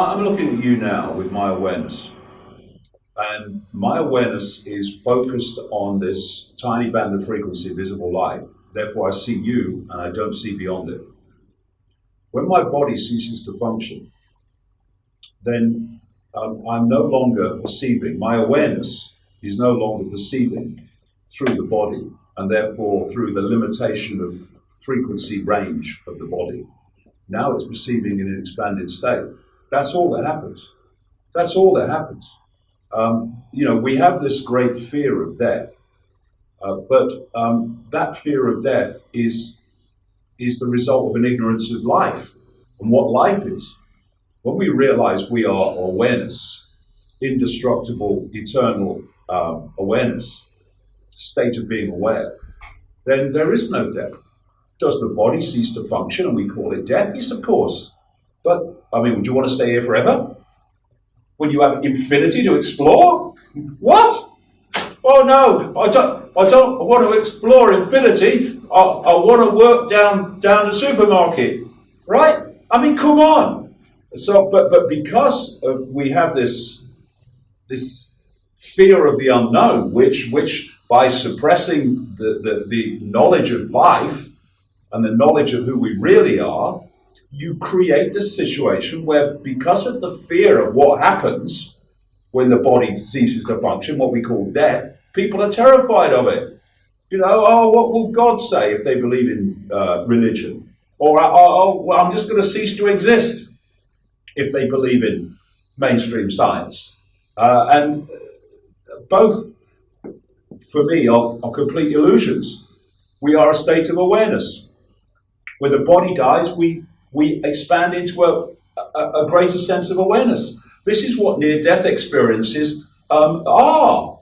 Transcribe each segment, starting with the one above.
I'm looking at you now with my awareness. And my awareness is focused on this tiny band of frequency, visible light. Therefore, I see you and I don't see beyond it. When my body ceases to function, then I'm no longer perceiving. My awareness is no longer perceiving through the body, and therefore through the limitation of frequency range of the body. Now it's perceiving in an expanded state. That's all that happens. That's all that happens. We have this great fear of death, but that fear of death is the result of an ignorance of life and what life is. When we realize we are awareness, indestructible, eternal awareness, state of being aware, then there is no death. Does the body cease to function and we call it death? Yes, of course. But, would you want to stay here forever? When you have infinity to explore? What? Oh no, I don't want to explore infinity. I want to work down the supermarket, right? Come on. So, but because we have this fear of the unknown, which by suppressing the knowledge of life and the knowledge of who we really are, you create this situation where, because of the fear of what happens when the body ceases to function, what we call death, people are terrified of it. What will God say if they believe in religion? Or, I'm just going to cease to exist if they believe in mainstream science. And both, for me, are complete illusions. We are a state of awareness. When the body dies, we expand into a greater sense of awareness. This is what near-death experiences are.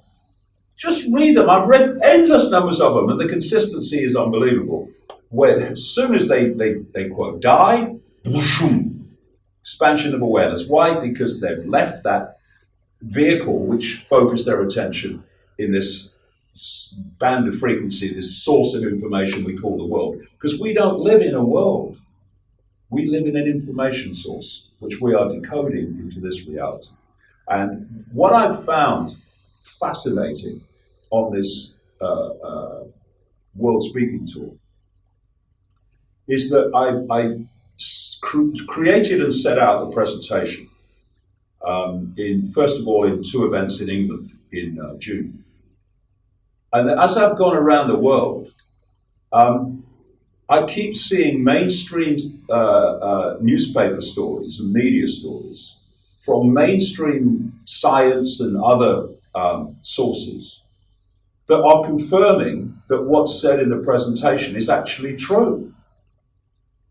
Just read them. I've read endless numbers of them, and the consistency is unbelievable. Where as soon as they quote, die, expansion of awareness. Why? Because they've left that vehicle which focused their attention in this band of frequency, this source of information we call the world. Because we don't live in a world. We live in an information source, which we are decoding into this reality. And what I've found fascinating on this World Speaking Tour is that I created and set out the presentation first of all in 2 events in England in June. And as I've gone around the world, I keep seeing mainstream newspaper stories and media stories from mainstream science and other sources that are confirming that what's said in the presentation is actually true.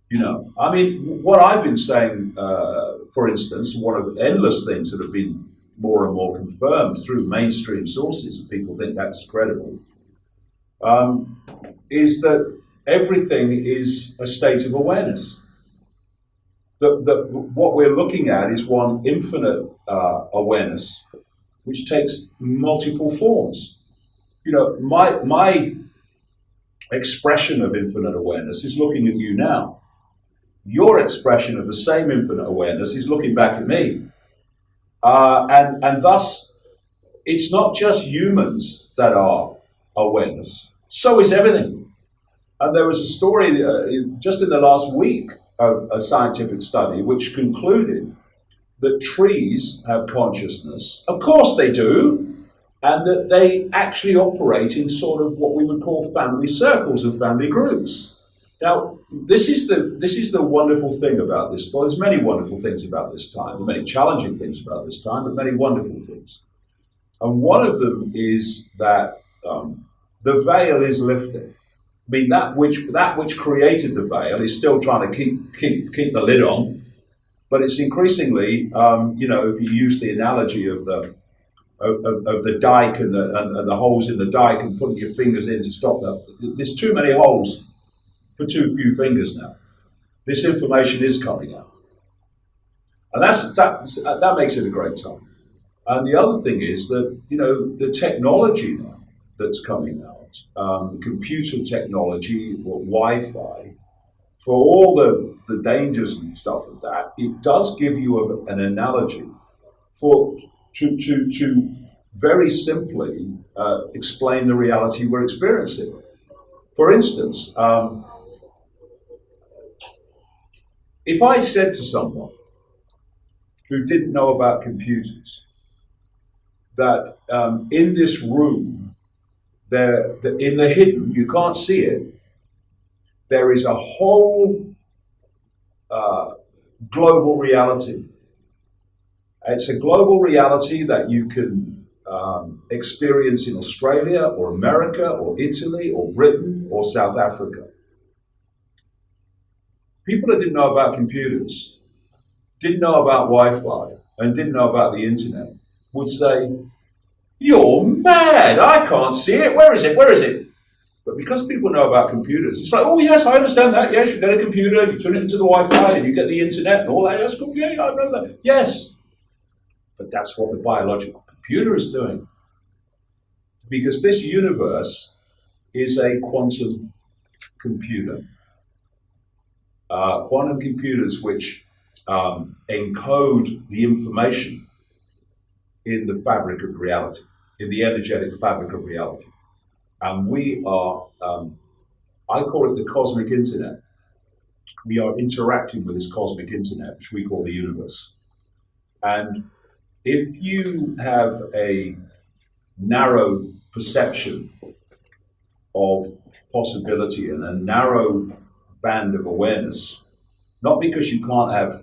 What I've been saying, for instance, one of the endless things that have been more and more confirmed through mainstream sources, and people think that's credible, is that everything is a state of awareness. That what we're looking at is one infinite awareness, which takes multiple forms. My expression of infinite awareness is looking at you now. Your expression of the same infinite awareness is looking back at me. And thus, it's not just humans that are awareness. So is everything. And there was a story just in the last week of a scientific study which concluded that trees have consciousness. Of course they do. And that they actually operate in sort of what we would call family circles and family groups. Now, this is the wonderful thing about this. Well, there's many wonderful things about this time, many challenging things about this time, but many wonderful things. And one of them is that the veil is lifting. That which created the veil is still trying to keep the lid on, but it's increasingly, if you use the analogy of the dike and the holes in the dike and putting your fingers in to stop that, there's too many holes for too few fingers now. This information is coming out. And that makes it a great time. And the other thing is that, the technology now that's coming out, computer technology or Wi-Fi, for all the dangers and stuff of that, it does give you an analogy to very simply explain the reality we're experiencing. For instance, if I said to someone who didn't know about computers that in this room, in the hidden, you can't see it, there is a whole global reality. It's a global reality that you can experience in Australia or America or Italy or Britain or South Africa. People that didn't know about computers, didn't know about Wi-Fi, and didn't know about the internet would say, "You're mad, I can't see it, where is it, where is it?" But because people know about computers, it's like, "Oh yes, I understand that, yes, you get a computer, you turn it into the Wi-Fi, and you get the internet and all that, that's cool, yeah, I know that, yes." But that's what the biological computer is doing. Because this universe is a quantum computer. Quantum computers which encode the information in the fabric of reality, in the energetic fabric of reality. And we are, I call it the cosmic internet. We are interacting with this cosmic internet, which we call the universe. And if you have a narrow perception of possibility and a narrow band of awareness, not because you can't have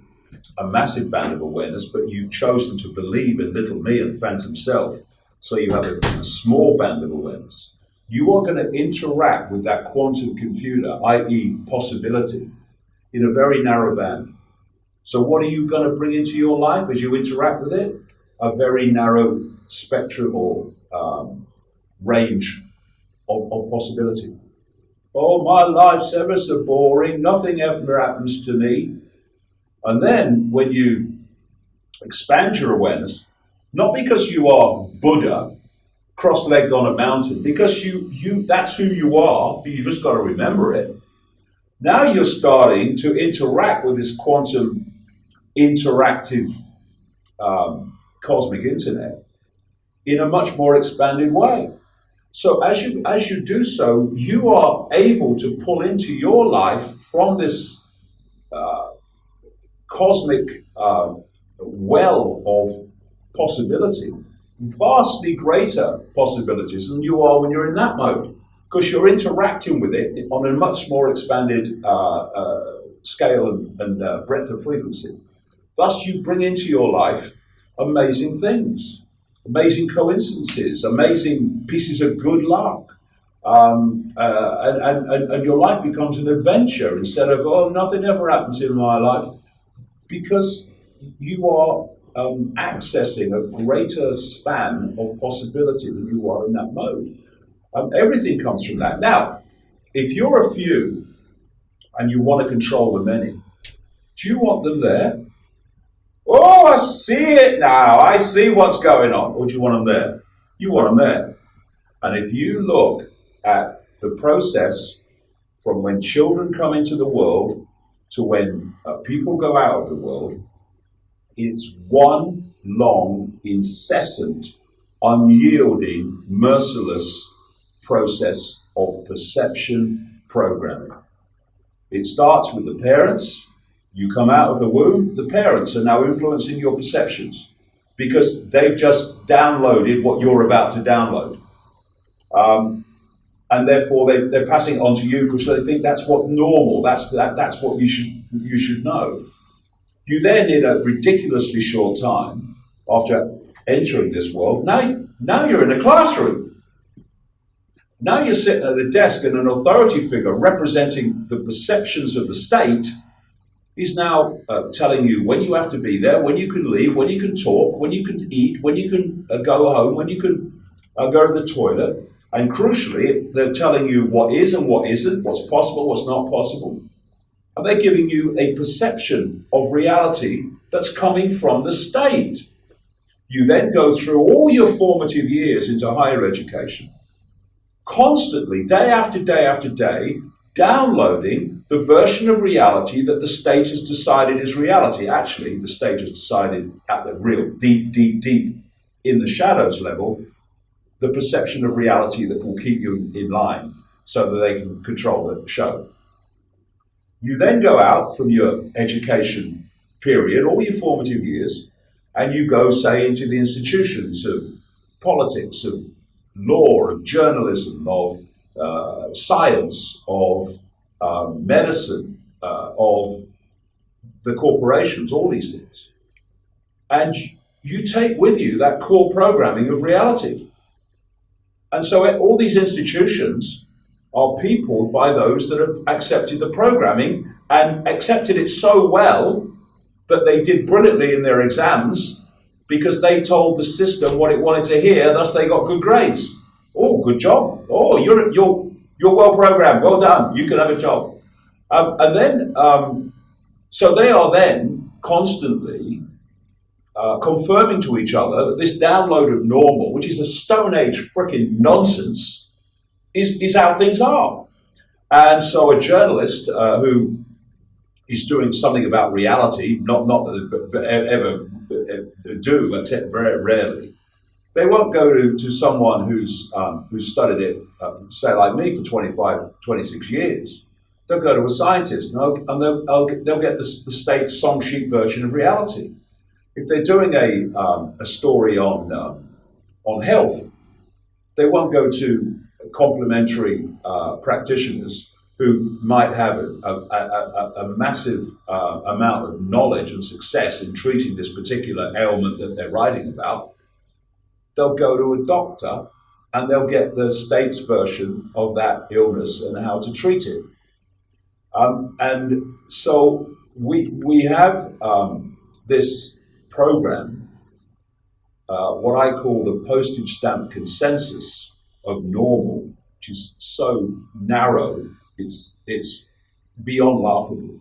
a massive band of awareness, but you've chosen to believe in little me and phantom self, so you have a small band of awareness, you are going to interact with that quantum computer, i.e. possibility, in a very narrow band. So what are you going to bring into your life as you interact with it? A very narrow spectrum or range of possibility. "Oh, my life's ever so boring, nothing ever happens to me." And then when you expand your awareness, not because you are Buddha, cross-legged on a mountain, because you that's who you are, but you just got to remember it. Now you're starting to interact with this quantum interactive cosmic internet in a much more expanded way. So as you do so, you are able to pull into your life from this cosmic well of possibility, vastly greater possibilities than you are when you're in that mode, because you're interacting with it on a much more expanded scale and breadth of frequency. Thus, you bring into your life amazing things, amazing coincidences, amazing pieces of good luck. And your life becomes an adventure instead of, "Oh, nothing ever happens in my life," because you are accessing a greater span of possibility than you are in that mode. Everything comes from that. Now, if you're a few and you want to control the many, do you want them there? "Oh, I see it now. I see what's going on." Or do you want them there? You want them there. And if you look at the process from when children come into the world to when people go out of the world, it's one long, incessant, unyielding, merciless process of perception programming. It starts with the parents. You come out of the womb, the parents are now influencing your perceptions because they've just downloaded what you're about to download. And therefore they're passing it on to you because they think that's what normal, that's what you should know. You then, in a ridiculously short time, after entering this world, now you're in a classroom. Now you're sitting at a desk and an authority figure representing the perceptions of the state is now telling you when you have to be there, when you can leave, when you can talk, when you can eat, when you can go home, when you can go to the toilet. And crucially, they're telling you what is and what isn't, what's possible, what's not possible. And they're giving you a perception of reality that's coming from the state. You then go through all your formative years into higher education, constantly, day after day after day, downloading the version of reality that the state has decided is reality. Actually, the state has decided at the real deep, deep, deep in the shadows level, the perception of reality that will keep you in line so that they can control the show. You then go out from your education period, all your formative years, and you go, say, into the institutions of politics, of law, of journalism, of science, of medicine, of the corporations, all these things. And you take with you that core programming of reality. And so all these institutions are peopled by those that have accepted the programming and accepted it so well that they did brilliantly in their exams because they told the system what it wanted to hear, thus they got good grades. Oh, good job. Oh, you're well programmed. Well done. You can have a job. So they are then constantly confirming to each other that this download of normal, which is a Stone Age freaking nonsense, is how things are. And so a journalist who is doing something about reality, not that they ever do, except very rarely, they won't go to someone who's studied it, say like me, for 25, 26 years. They'll go to a scientist and they'll get the state song sheet version of reality. If they're doing a story on health, they won't go to complementary practitioners who might have a massive amount of knowledge and success in treating this particular ailment that they're writing about. They'll go to a doctor and they'll get the state's version of that illness and how to treat it. And so we have this program, what I call the postage stamp consensus of normal, which is so narrow, it's beyond laughable.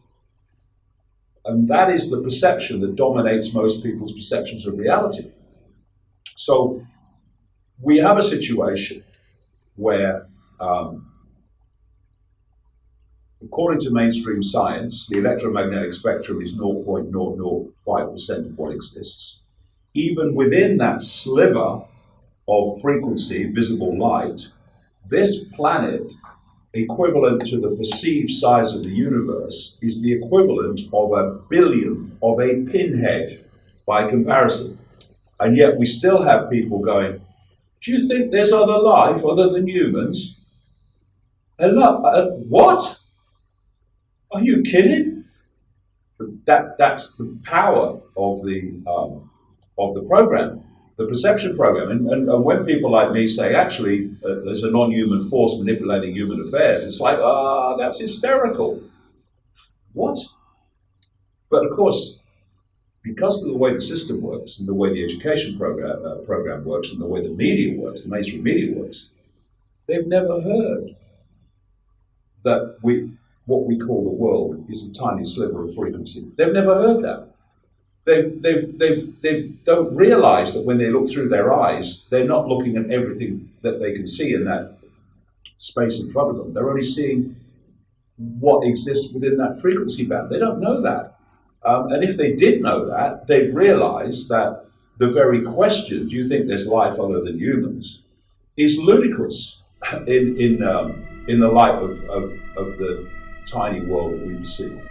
And that is the perception that dominates most people's perceptions of reality. So we have a situation where, according to mainstream science, the electromagnetic spectrum is 0.005% of what exists. Even within that sliver of frequency, visible light, this planet, equivalent to the perceived size of the universe, is the equivalent of a billionth of a pinhead by comparison. And yet we still have people going, do you think there's other life other than humans? And what? Are you kidding? That's the power of the program, the perception program. And when people like me say, actually, there's a non-human force manipulating human affairs, it's like, that's hysterical. What? But of course, because of the way the system works and the way the education program works and the way the media works, the mainstream media works, they've never heard that what we call the world is a tiny sliver of frequency. They've never heard that. They don't realize that when they look through their eyes, they're not looking at everything that they can see in that space in front of them. They're only seeing what exists within that frequency band. They don't know that. And if they did know that, they'd realize that the very question, do you think there's life other than humans, is ludicrous in the light of the tiny world that we perceive.